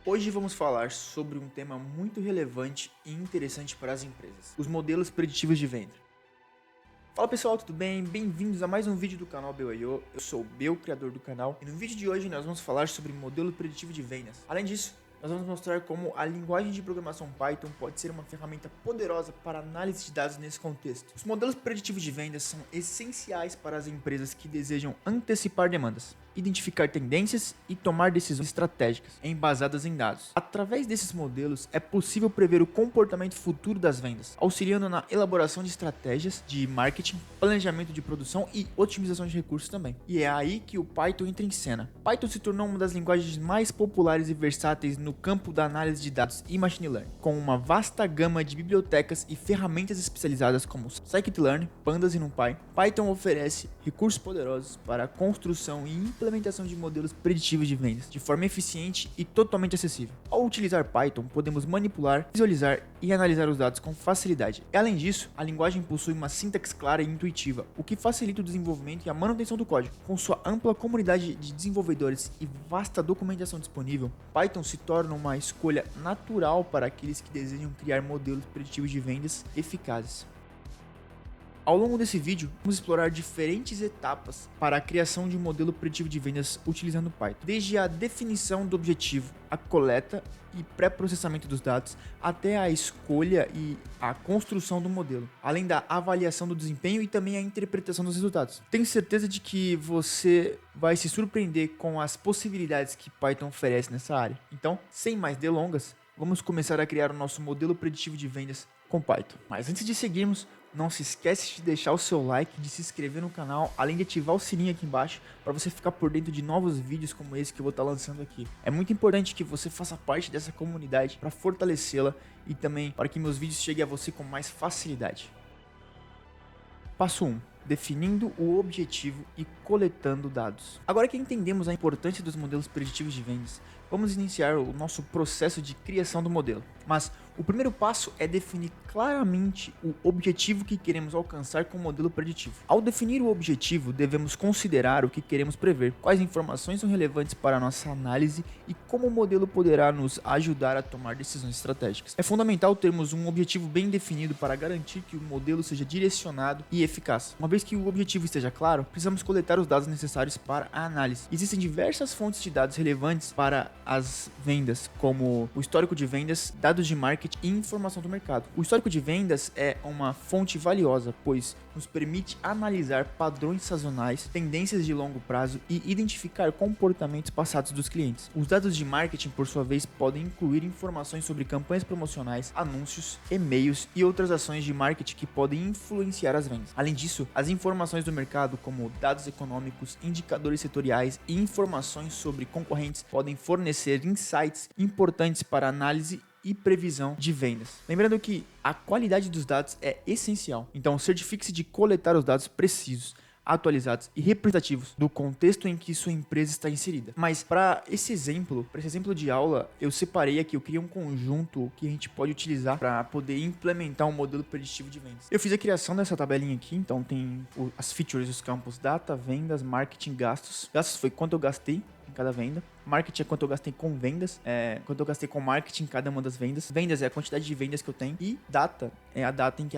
Hoje vamos falar sobre um tema muito relevante e interessante para as empresas: os modelos preditivos de venda. Fala pessoal, tudo bem? Bem-vindos a mais um vídeo do canal BeoIO. Eu sou o Beo, criador do canal, e no vídeo de hoje nós vamos falar sobre modelo preditivo de vendas. Além disso, nós vamos mostrar como a linguagem de programação Python pode ser uma ferramenta poderosa para análise de dados nesse contexto. Os modelos preditivos de vendas são essenciais para as empresas que desejam antecipar demandas, identificar tendências e tomar decisões estratégicas embasadas em dados. Através desses modelos, é possível prever o comportamento futuro das vendas, auxiliando na elaboração de estratégias de marketing, planejamento de produção e otimização de recursos também. E é aí que o Python entra em cena. Python se tornou uma das linguagens mais populares e versáteis no campo da análise de dados e machine learning, com uma vasta gama de bibliotecas e ferramentas especializadas como Scikit-learn, Pandas e NumPy. Python oferece recursos poderosos para a construção e implementação de modelos preditivos de vendas de forma eficiente e totalmente acessível. Ao utilizar Python, podemos manipular, visualizar e analisar os dados com facilidade. E, além disso, a linguagem possui uma sintaxe clara e intuitiva, o que facilita o desenvolvimento e a manutenção do código. Com sua ampla comunidade de desenvolvedores e vasta documentação disponível, Python se torna uma escolha natural para aqueles que desejam criar modelos preditivos de vendas eficazes. Ao longo desse vídeo, vamos explorar diferentes etapas para a criação de um modelo preditivo de vendas utilizando Python, desde a definição do objetivo, a coleta e pré-processamento dos dados, até a escolha e a construção do modelo, além da avaliação do desempenho e também a interpretação dos resultados. Tenho certeza de que você vai se surpreender com as possibilidades que Python oferece nessa área. Então, sem mais delongas, vamos começar a criar o nosso modelo preditivo de vendas com Python. Mas antes de seguirmos, não se esquece de deixar o seu like, de se inscrever no canal, além de ativar o sininho aqui embaixo para você ficar por dentro de novos vídeos como esse que eu vou estar lançando aqui. É muito importante que você faça parte dessa comunidade para fortalecê-la e também para que meus vídeos cheguem a você com mais facilidade. Passo 1. Definindo o objetivo e coletando dados. Agora que entendemos a importância dos modelos preditivos de vendas, vamos iniciar o nosso processo de criação do modelo. Mas o primeiro passo é definir claramente o objetivo que queremos alcançar com o modelo preditivo. Ao definir o objetivo, devemos considerar o que queremos prever, quais informações são relevantes para a nossa análise e como o modelo poderá nos ajudar a tomar decisões estratégicas. É fundamental termos um objetivo bem definido para garantir que o modelo seja direcionado e eficaz. Uma vez que o objetivo esteja claro, precisamos coletar os dados necessários para a análise. Existem diversas fontes de dados relevantes para as vendas, como o histórico de vendas, dados de marketing e informação do mercado. O histórico de vendas é uma fonte valiosa, pois nos permite analisar padrões sazonais, tendências de longo prazo e identificar comportamentos passados dos clientes. Os dados de marketing, por sua vez, podem incluir informações sobre campanhas promocionais, anúncios, e-mails e outras ações de marketing que podem influenciar as vendas. Além disso, as informações do mercado, como dados econômicos, indicadores setoriais e informações sobre concorrentes, podem fornecer insights importantes para análise e previsão de vendas. Lembrando que a qualidade dos dados é essencial, então certifique-se de coletar os dados precisos, atualizados e representativos do contexto em que sua empresa está inserida. Mas para esse exemplo de aula, eu separei aqui, eu criei um conjunto que a gente pode utilizar para poder implementar um modelo preditivo de vendas. Eu fiz a criação dessa tabelinha aqui, então tem as features dos campos data, vendas, marketing, gastos. Gastos foi quanto eu gastei em cada venda. Marketing é quanto eu gastei com vendas, quanto eu gastei com marketing em cada uma das vendas. Vendas é a quantidade de vendas que eu tenho. E data é a data em que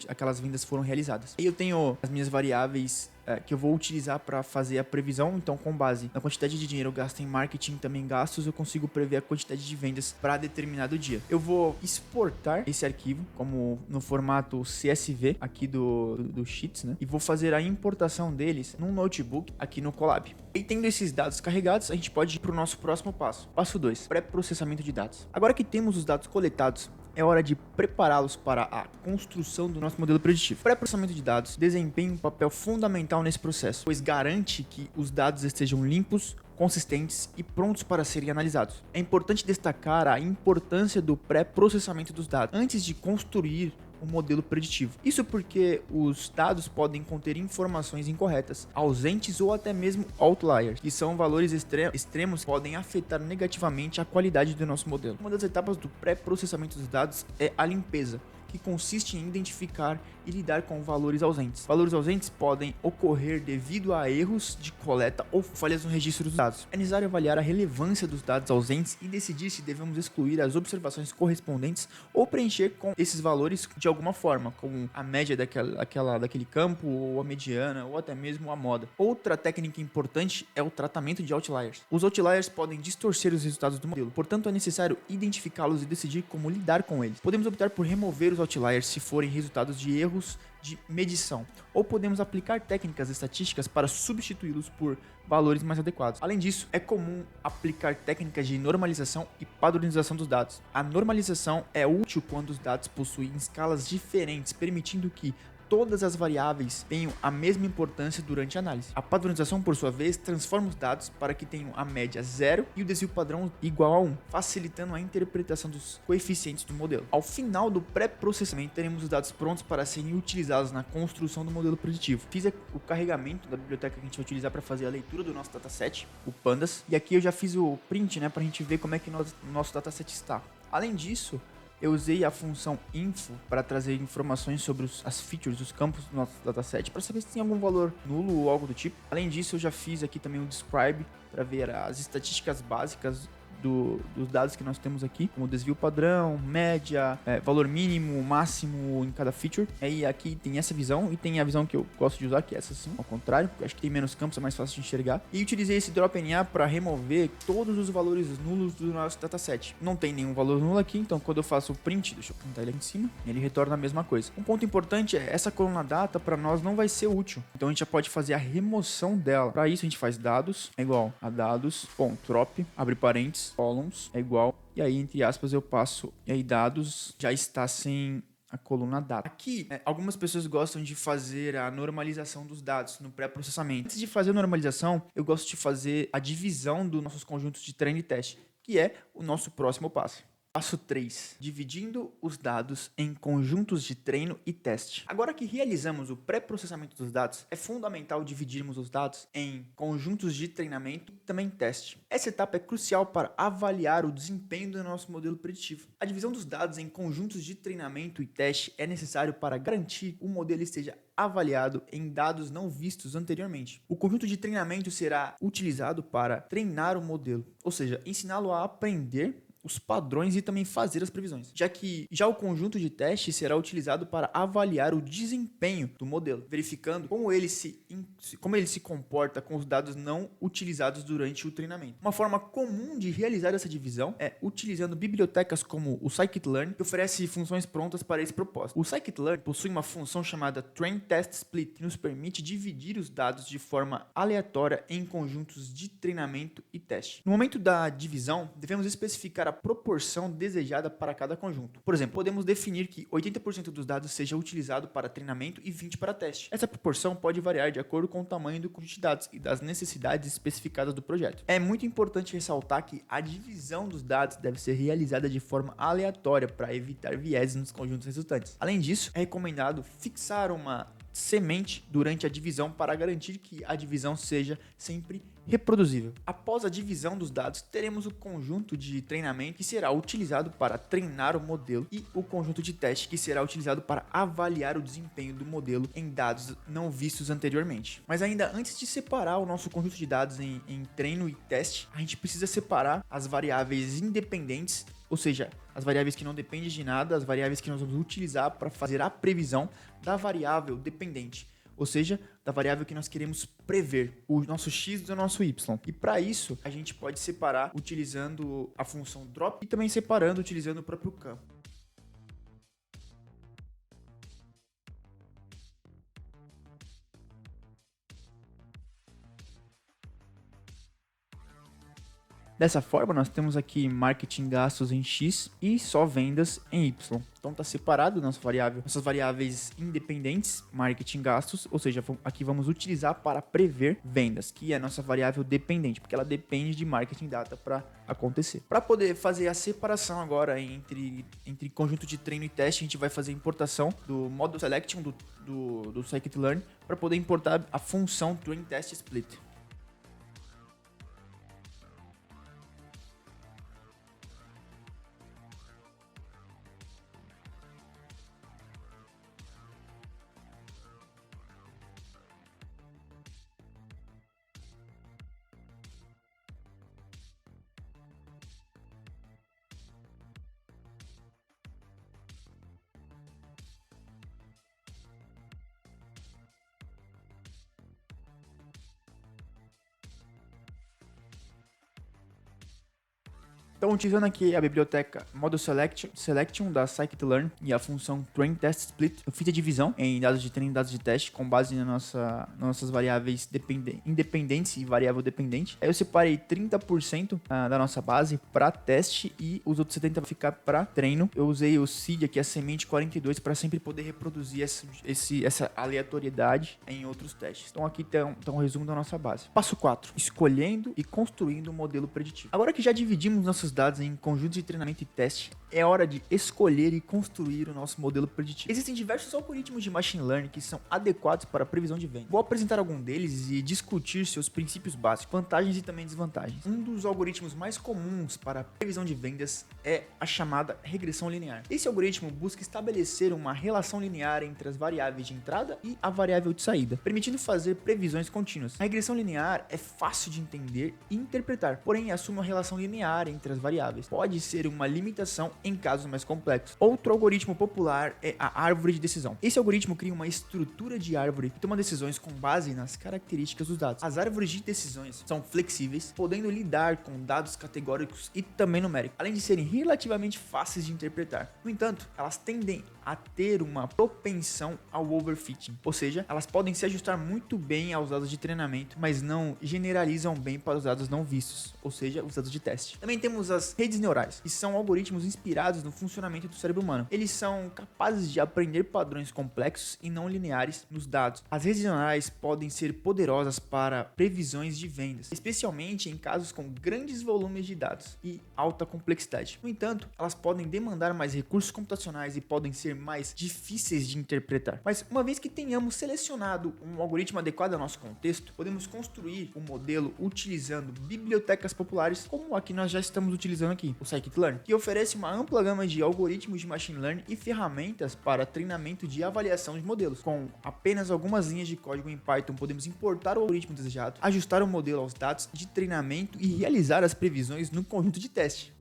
aquelas vendas foram realizadas. E eu tenho as minhas variáveis que eu vou utilizar para fazer a previsão. Então, com base na quantidade de dinheiro eu gasto em marketing, também gastos, eu consigo prever a quantidade de vendas para determinado dia. Eu vou exportar esse arquivo como no formato CSV aqui do Sheets, né? E vou fazer a importação deles num notebook aqui no Colab. E tendo esses dados carregados, a gente pode ir para o nosso próximo passo. Passo 2, pré-processamento de dados. Agora que temos os dados coletados, é hora de prepará-los para a construção do nosso modelo preditivo. O pré-processamento de dados desempenha um papel fundamental nesse processo, pois garante que os dados estejam limpos, consistentes e prontos para serem analisados. É importante destacar a importância do pré-processamento dos dados antes de construir um modelo preditivo. Isso porque os dados podem conter informações incorretas, ausentes ou até mesmo outliers, que são valores extremos que podem afetar negativamente a qualidade do nosso modelo. Uma das etapas do pré-processamento dos dados é a limpeza, que consiste em identificar e lidar com valores ausentes. Valores ausentes podem ocorrer devido a erros de coleta ou falhas no registro dos dados. É necessário avaliar a relevância dos dados ausentes e decidir se devemos excluir as observações correspondentes ou preencher com esses valores de alguma forma, como a média daquele campo, ou a mediana, ou até mesmo a moda. Outra técnica importante é o tratamento de outliers. Os outliers podem distorcer os resultados do modelo, portanto é necessário identificá-los e decidir como lidar com eles. Podemos optar por remover os outliers se forem resultados de erros de medição, ou podemos aplicar técnicas estatísticas para substituí-los por valores mais adequados. Além disso, é comum aplicar técnicas de normalização e padronização dos dados. A normalização é útil quando os dados possuem escalas diferentes, permitindo que todas as variáveis tenham a mesma importância durante a análise. A padronização, por sua vez, transforma os dados para que tenham a média 0 e o desvio padrão igual a 1, facilitando a interpretação dos coeficientes do modelo. Ao final do pré-processamento, teremos os dados prontos para serem utilizados na construção do modelo preditivo. Fiz o carregamento da biblioteca que a gente vai utilizar para fazer a leitura do nosso dataset, o Pandas, e aqui eu já fiz o print, para a gente ver como é que o nosso dataset está. Além disso, eu usei a função info para trazer informações sobre as features, os campos do nosso dataset, para saber se tem algum valor nulo ou algo do tipo. Além disso, eu já fiz aqui também um describe para ver as estatísticas básicas dos dados que nós temos aqui, como desvio padrão, média, valor mínimo, máximo em cada feature. Aí aqui tem essa visão e tem a visão que eu gosto de usar, que é essa sim, ao contrário, porque acho que tem menos campos, é mais fácil de enxergar. E utilizei esse drop NA para remover todos os valores nulos do nosso dataset. Não tem nenhum valor nulo aqui, então quando eu faço o print, deixa eu printar ele aqui em cima, ele retorna a mesma coisa. Um ponto importante é essa coluna data para nós não vai ser útil, então a gente já pode fazer a remoção dela. Para isso a gente faz dados é igual a dados.drop, abre parênteses, columns é igual, e aí entre aspas eu passo, e aí dados já está sem a coluna data. Aqui, algumas pessoas gostam de fazer a normalização dos dados no pré-processamento. Antes de fazer a normalização, eu gosto de fazer a divisão dos nossos conjuntos de treino e teste, que é o nosso próximo passo. Passo 3. Dividindo os dados em conjuntos de treino e teste. Agora que realizamos o pré-processamento dos dados, é fundamental dividirmos os dados em conjuntos de treinamento e também teste. Essa etapa é crucial para avaliar o desempenho do nosso modelo preditivo. A divisão dos dados em conjuntos de treinamento e teste é necessário para garantir que o modelo esteja avaliado em dados não vistos anteriormente. O conjunto de treinamento será utilizado para treinar o modelo, ou seja, ensiná-lo a aprender os padrões e também fazer as previsões, já que o conjunto de teste será utilizado para avaliar o desempenho do modelo, verificando como ele se comporta com os dados não utilizados durante o treinamento. Uma forma comum de realizar essa divisão é utilizando bibliotecas como o scikit-learn, que oferece funções prontas para esse propósito. O scikit-learn possui uma função chamada train-test-split, que nos permite dividir os dados de forma aleatória em conjuntos de treinamento e teste. No momento da divisão, devemos especificar a proporção desejada para cada conjunto. Por exemplo, podemos definir que 80% dos dados seja utilizado para treinamento e 20% para teste. Essa proporção pode variar de acordo com o tamanho do conjunto de dados e das necessidades especificadas do projeto. É muito importante ressaltar que a divisão dos dados deve ser realizada de forma aleatória para evitar vieses nos conjuntos resultantes. Além disso, é recomendado fixar uma semente durante a divisão para garantir que a divisão seja sempre reproduzível. Após a divisão dos dados, teremos o conjunto de treinamento que será utilizado para treinar o modelo e o conjunto de teste que será utilizado para avaliar o desempenho do modelo em dados não vistos anteriormente. Mas ainda antes de separar o nosso conjunto de dados em treino e teste, a gente precisa separar as variáveis independentes, ou seja, as variáveis que não dependem de nada, as variáveis que nós vamos utilizar para fazer a previsão da variável dependente, ou seja, da variável que nós queremos prever, o nosso x do nosso y. E para isso, a gente pode separar utilizando a função drop e também separando utilizando o próprio campo. Dessa forma, nós temos aqui marketing gastos em X e só vendas em Y. Então está separado nossas variáveis independentes, marketing gastos, ou seja, aqui vamos utilizar para prever vendas, que é a nossa variável dependente, porque ela depende de marketing data para acontecer. Para poder fazer a separação agora entre conjunto de treino e teste, a gente vai fazer a importação do model selection do scikit-learn para poder importar a função train test split. Então, utilizando aqui a biblioteca Model Selection da Scikit-Learn e a função Train Test Split, eu fiz a divisão em dados de treino e dados de teste com base nas nossas variáveis independentes e variável dependente. Aí eu separei 30% da nossa base para teste e os outros 70% vai ficar para treino. Eu usei o seed aqui, a semente 42, para sempre poder reproduzir essa aleatoriedade em outros testes. Então aqui tem um resumo da nossa base. Passo 4. Escolhendo e construindo um modelo preditivo. Agora que já dividimos nossos dados em conjuntos de treinamento e teste, é hora de escolher e construir o nosso modelo preditivo. Existem diversos algoritmos de machine learning que são adequados para a previsão de venda. Vou apresentar algum deles e discutir seus princípios básicos, vantagens e também desvantagens. Um dos algoritmos mais comuns para a previsão de vendas é a chamada regressão linear. Esse algoritmo busca estabelecer uma relação linear entre as variáveis de entrada e a variável de saída, permitindo fazer previsões contínuas. A regressão linear é fácil de entender e interpretar, porém assume uma relação linear entre as variáveis. Pode ser uma limitação em casos mais complexos. Outro algoritmo popular é a árvore de decisão. Esse algoritmo cria uma estrutura de árvore que toma decisões com base nas características dos dados. As árvores de decisões são flexíveis, podendo lidar com dados categóricos e também numéricos, além de serem relativamente fáceis de interpretar. No entanto, elas tendem a ter uma propensão ao overfitting, ou seja, elas podem se ajustar muito bem aos dados de treinamento, mas não generalizam bem para os dados não vistos, ou seja, os dados de teste. Também temos as redes neurais, que são algoritmos inspirados no funcionamento do cérebro humano. Eles são capazes de aprender padrões complexos e não lineares nos dados. As redes neurais podem ser poderosas para previsões de vendas, especialmente em casos com grandes volumes de dados e alta complexidade. No entanto, elas podem demandar mais recursos computacionais e podem ser mais difíceis de interpretar. Mas uma vez que tenhamos selecionado um algoritmo adequado ao nosso contexto, podemos construir um modelo utilizando bibliotecas populares, como a que nós já estamos utilizando aqui, o Scikit-Learn, que oferece uma ampla gama de algoritmos de machine learning e ferramentas para treinamento de avaliação de modelos. Com apenas algumas linhas de código em Python, podemos importar o algoritmo desejado, ajustar o modelo aos dados de treinamento e realizar as previsões no conjunto de teste.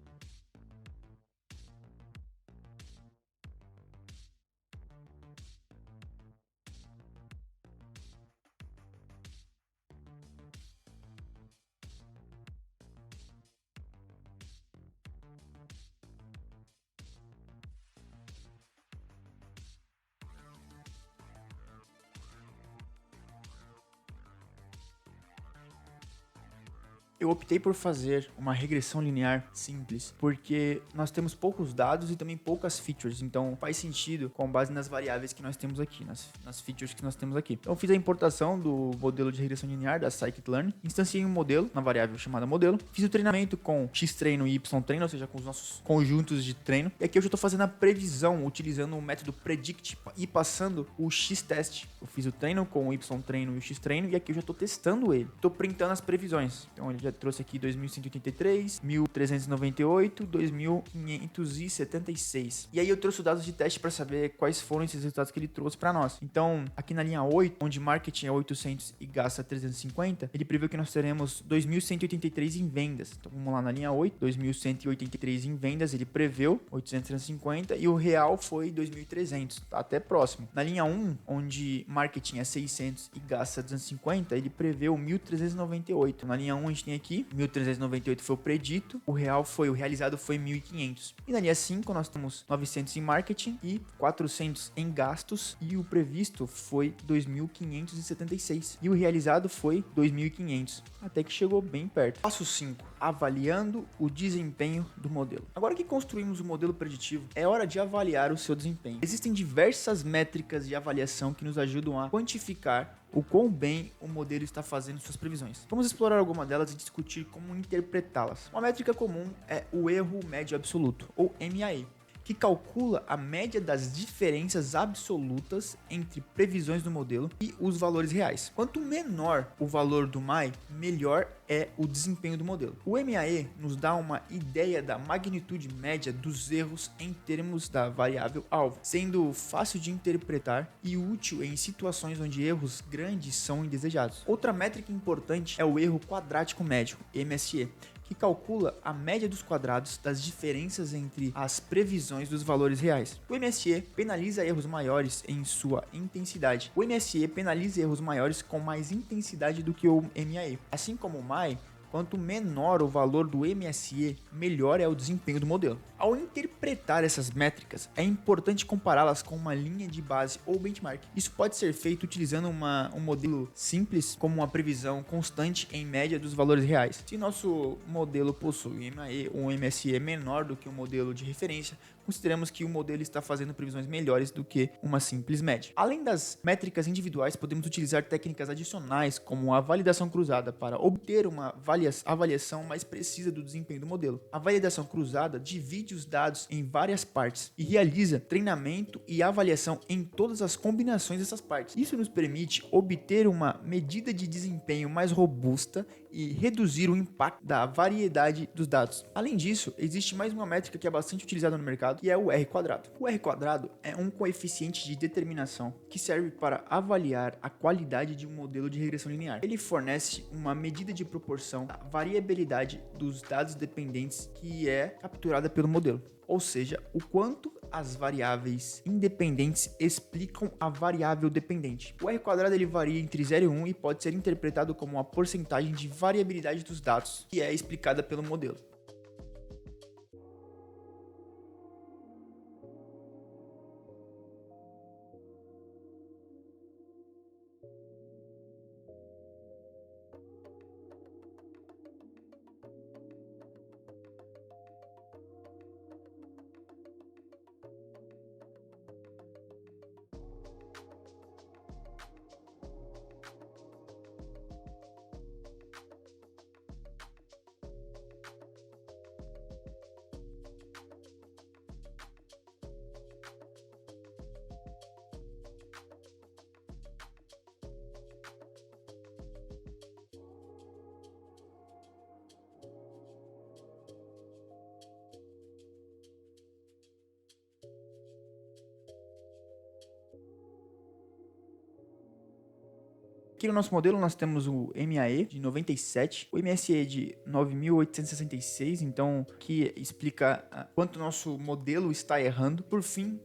Eu optei por fazer uma regressão linear simples, porque nós temos poucos dados e também poucas features, então faz sentido com base nas variáveis que nós temos aqui, nas features que nós temos aqui. Então eu fiz a importação do modelo de regressão linear da Scikit-Learn, instanciei um modelo na variável chamada modelo, fiz o treinamento com x-treino e y-treino, ou seja, com os nossos conjuntos de treino, e aqui eu já estou fazendo a previsão utilizando o método predict e passando o x-test. Eu fiz o treino com o y-treino e o x-treino, e aqui eu já estou testando ele, estou printando as previsões. Então ele já trouxe aqui 2183, 1398, 2576. E aí eu trouxe os dados de teste para saber quais foram esses resultados que ele trouxe para nós. Então, aqui na linha 8, onde marketing é 800 e gasta 350, ele preveu que nós teremos 2183 em vendas. Então, vamos lá na linha 8, 2183 em vendas, ele preveu 800 350 e o real foi 2300, tá até próximo. Na linha 1, onde marketing é 600 e gasta 250, ele preveu 1398. Na linha 1 a gente tem aqui 1398 foi o predito, o realizado foi 1500. E na linha 5 nós temos 900 em marketing e 400 em gastos e o previsto foi 2576 e o realizado foi 2500, até que chegou bem perto. Passo 5, avaliando o desempenho do modelo. Agora que construímos o modelo preditivo, é hora de avaliar o seu desempenho. Existem diversas métricas de avaliação que nos ajudam a quantificar o quão bem o modelo está fazendo suas previsões. Vamos explorar alguma delas e discutir como interpretá-las. Uma métrica comum é o erro médio absoluto, ou MAE, que calcula a média das diferenças absolutas entre previsões do modelo e os valores reais. Quanto menor o valor do MAE, melhor é o desempenho do modelo. O MAE nos dá uma ideia da magnitude média dos erros em termos da variável alvo, sendo fácil de interpretar e útil em situações onde erros grandes são indesejados. Outra métrica importante é o erro quadrático médio, MSE, que calcula a média dos quadrados das diferenças entre as previsões dos valores reais. O MSE penaliza erros maiores em sua intensidade. O MSE penaliza erros maiores com mais intensidade do que o MAE. Assim como o MAE, Quanto menor o valor do MSE, melhor é o desempenho do modelo. Ao interpretar essas métricas, é importante compará-las com uma linha de base ou benchmark. Isso pode ser feito utilizando um modelo simples, como uma previsão constante em média dos valores reais. Se nosso modelo possui um MSE menor do que o modelo de referência, consideramos que o modelo está fazendo previsões melhores do que uma simples média. Além das métricas individuais, podemos utilizar técnicas adicionais, como a validação cruzada, para obter uma avaliação mais precisa do desempenho do modelo. A validação cruzada divide os dados em várias partes e realiza treinamento e avaliação em todas as combinações dessas partes. Isso nos permite obter uma medida de desempenho mais robusta e reduzir o impacto da variedade dos dados. Além disso, existe mais uma métrica que é bastante utilizada no mercado, que é o R². O R² é um coeficiente de determinação que serve para avaliar a qualidade de um modelo de regressão linear. Ele fornece uma medida de proporção da variabilidade dos dados dependentes que é capturada pelo modelo, ou seja, o quanto as variáveis independentes explicam a variável dependente. O R² ele varia entre 0 e 1 e pode ser interpretado como uma porcentagem de variabilidade dos dados que é explicada pelo modelo. Aqui no nosso modelo nós temos o MAE de 97, o MSE de 9.866, então que explica quanto o nosso modelo está errando. Por fim,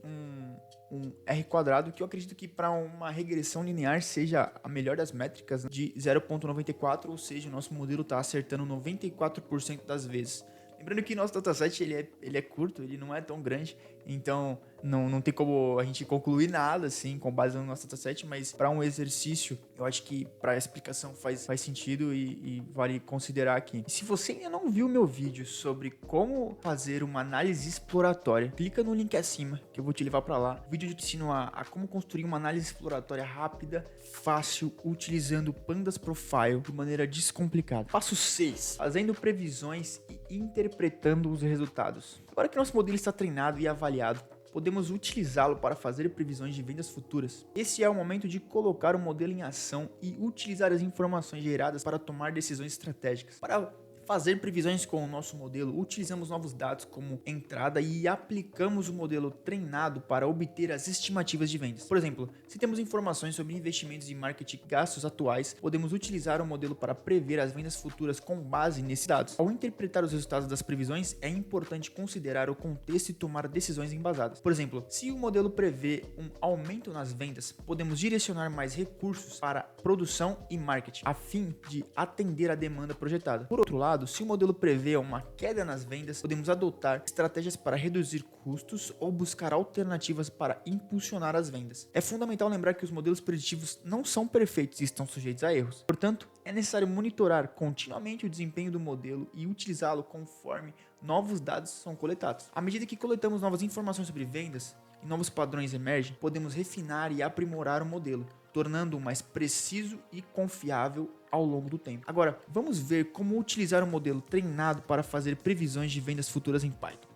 um R², que eu acredito que para uma regressão linear seja a melhor das métricas, de 0,94, ou seja, o nosso modelo está acertando 94% das vezes. Lembrando que nosso dataset ele é curto, ele não é tão grande, então não tem como a gente concluir nada assim com base no nosso dataset, mas para um exercício, eu acho que para a explicação faz sentido e vale considerar aqui. E se você ainda não viu meu vídeo sobre como fazer uma análise exploratória, clica no link acima que eu vou te levar para lá. O vídeo eu te ensino a como construir uma análise exploratória rápida, fácil, utilizando Pandas Profile de maneira descomplicada. Passo 6. Fazendo previsões e interpretando os resultados. Agora que nosso modelo está treinado e avaliado, podemos utilizá-lo para fazer previsões de vendas futuras. Esse é o momento de colocar o modelo em ação e utilizar as informações geradas para tomar decisões estratégicas. Para fazer previsões com o nosso modelo, utilizamos novos dados como entrada e aplicamos o modelo treinado para obter as estimativas de vendas. Por exemplo, se temos informações sobre investimentos em marketing gastos atuais, podemos utilizar o modelo para prever as vendas futuras com base nesses dados. Ao interpretar os resultados das previsões, é importante considerar o contexto e tomar decisões embasadas. Por exemplo, se o modelo prevê um aumento nas vendas, podemos direcionar mais recursos para produção e marketing, a fim de atender a demanda projetada. Por outro lado, se o modelo prevê uma queda nas vendas, podemos adotar estratégias para reduzir custos ou buscar alternativas para impulsionar as vendas. É fundamental lembrar que os modelos preditivos não são perfeitos e estão sujeitos a erros. Portanto, é necessário monitorar continuamente o desempenho do modelo e utilizá-lo conforme novos dados são coletados. À medida que coletamos novas informações sobre vendas e novos padrões emergem, podemos refinar e aprimorar o modelo, tornando-o mais preciso e confiável ao longo do tempo. Agora, vamos ver como utilizar um modelo treinado para fazer previsões de vendas futuras em Python.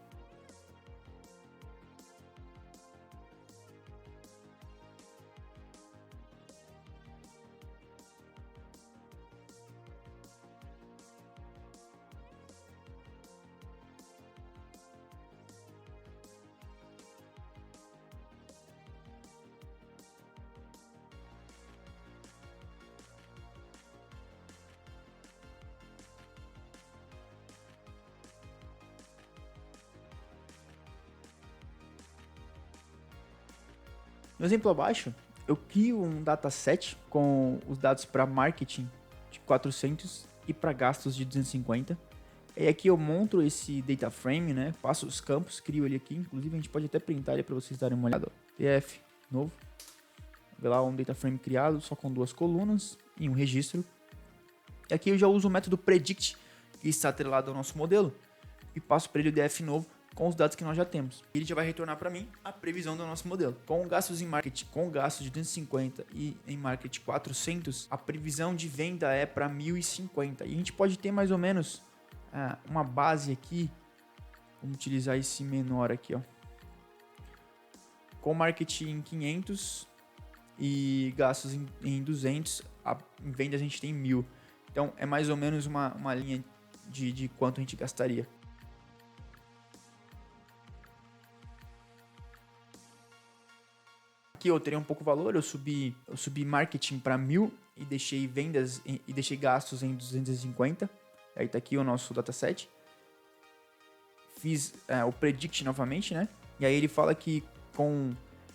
No exemplo abaixo, eu crio um dataset com os dados para marketing de 400 e para gastos de 250. E aqui eu monto esse data frame, né? Passo os campos, crio ele aqui. Inclusive a gente pode até printar ele para vocês darem uma olhada. TF novo. Vê lá um data frame criado, só com 2 colunas e um registro. E aqui eu já uso o método predict, que está atrelado ao nosso modelo, e passo para ele o DF novo com os dados que nós já temos. Ele já vai retornar para mim a previsão do nosso modelo. Com gastos em marketing, com gastos de 250 e em marketing 400, a previsão de venda é para 1050. E a gente pode ter mais ou menos uma base aqui. Vamos utilizar esse menor aqui, ó. Com marketing 500 e gastos em 200, em venda a gente tem 1000. Então é mais ou menos uma linha de quanto a gente gastaria. Aqui eu teria um pouco valor, eu subi marketing para 1000 e deixei vendas e deixei gastos em 250. Aí tá aqui o nosso dataset. Fiz o predict novamente, né? E aí ele fala que com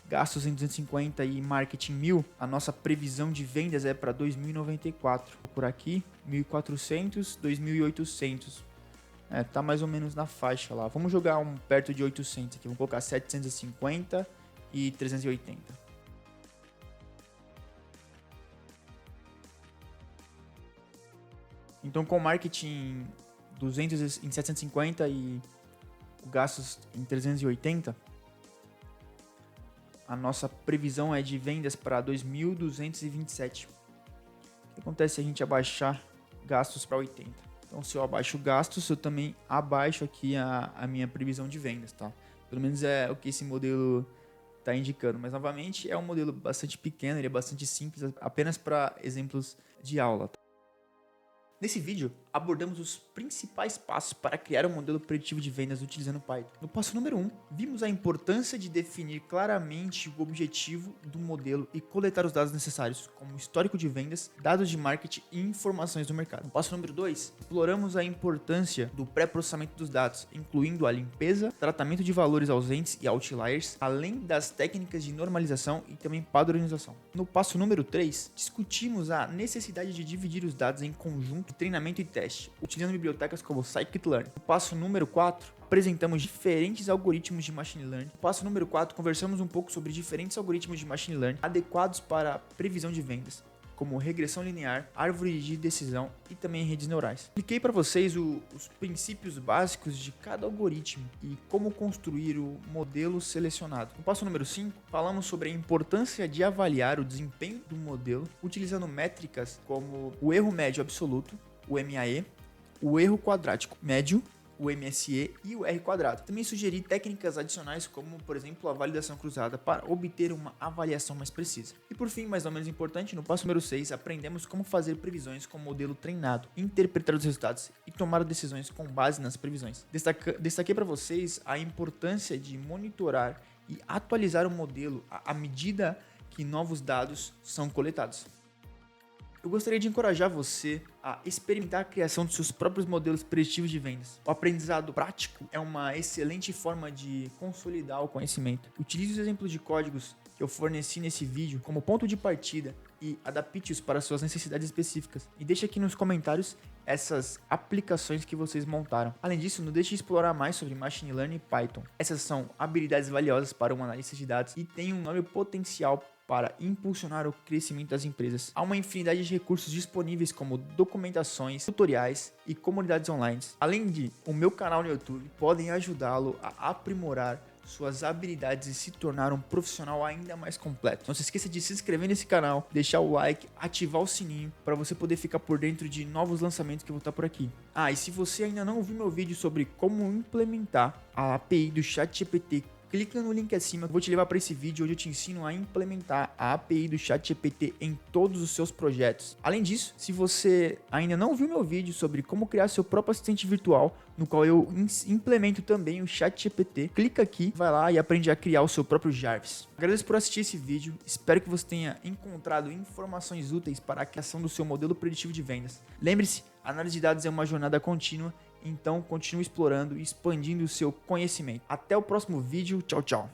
gastos em 250 e marketing 1000, a nossa previsão de vendas é para 2094. Por aqui, 1400, 2800. Tá mais ou menos na faixa lá. Vamos jogar perto de 800 aqui. Vamos colocar 750 e 380. Então com marketing 200 em 750 e gastos em 380, a nossa previsão é de vendas para 2.227. O que acontece se a gente abaixar gastos para 80? Então se eu abaixo gastos, eu também abaixo aqui a minha previsão de vendas, tá? Pelo menos é o que esse modelo está indicando. Mas novamente é um modelo bastante pequeno, ele é bastante simples, apenas para exemplos de aula, tá? Nesse vídeo, abordamos os principais passos para criar um modelo preditivo de vendas utilizando Python. No passo número 1, vimos a importância de definir claramente o objetivo do modelo e coletar os dados necessários, como histórico de vendas, dados de marketing e informações do mercado. No passo número 2, exploramos a importância do pré-processamento dos dados, incluindo a limpeza, tratamento de valores ausentes e outliers, além das técnicas de normalização e também padronização. No passo número 3, discutimos a necessidade de dividir os dados em conjunto de treinamento e teste, utilizando bibliotecas como scikit-learn. No passo número 4, apresentamos diferentes algoritmos de machine learning. No passo número 4, conversamos um pouco sobre diferentes algoritmos de machine learning adequados para previsão de vendas, como regressão linear, árvore de decisão e também redes neurais. Expliquei para vocês os princípios básicos de cada algoritmo e como construir o modelo selecionado. No passo número 5, falamos sobre a importância de avaliar o desempenho do modelo utilizando métricas como o erro médio absoluto, o MAE, o erro quadrático médio, o MSE e o R quadrado. Também sugeri técnicas adicionais como, por exemplo, a validação cruzada para obter uma avaliação mais precisa. E por fim, mais ou menos importante, no passo número 6, aprendemos como fazer previsões com modelo treinado, interpretar os resultados e tomar decisões com base nas previsões. Destaquei para vocês a importância de monitorar e atualizar o modelo à medida que novos dados são coletados. Eu gostaria de encorajar você a experimentar a criação dos seus próprios modelos preditivos de vendas. O aprendizado prático é uma excelente forma de consolidar o conhecimento. Utilize os exemplos de códigos que eu forneci nesse vídeo como ponto de partida e adapte-os para suas necessidades específicas. E deixe aqui nos comentários essas aplicações que vocês montaram. Além disso, não deixe de explorar mais sobre Machine Learning e Python. Essas são habilidades valiosas para um analista de dados e têm um enorme potencial para impulsionar o crescimento das empresas. Há uma infinidade de recursos disponíveis como documentações, tutoriais e comunidades online. Além de o meu canal no YouTube, podem ajudá-lo a aprimorar suas habilidades e se tornar um profissional ainda mais completo. Não se esqueça de se inscrever nesse canal, deixar o like, ativar o sininho para você poder ficar por dentro de novos lançamentos que eu vou estar por aqui. E se você ainda não viu meu vídeo sobre como implementar a API do ChatGPT, clica no link acima que eu vou te levar para esse vídeo onde eu te ensino a implementar a API do ChatGPT em todos os seus projetos. Além disso, se você ainda não viu meu vídeo sobre como criar seu próprio assistente virtual, no qual eu implemento também o ChatGPT, clica aqui, vai lá e aprende a criar o seu próprio Jarvis. Agradeço por assistir esse vídeo, espero que você tenha encontrado informações úteis para a criação do seu modelo preditivo de vendas. Lembre-se, a análise de dados é uma jornada contínua, então continue explorando e expandindo o seu conhecimento. Até o próximo vídeo, tchau, tchau.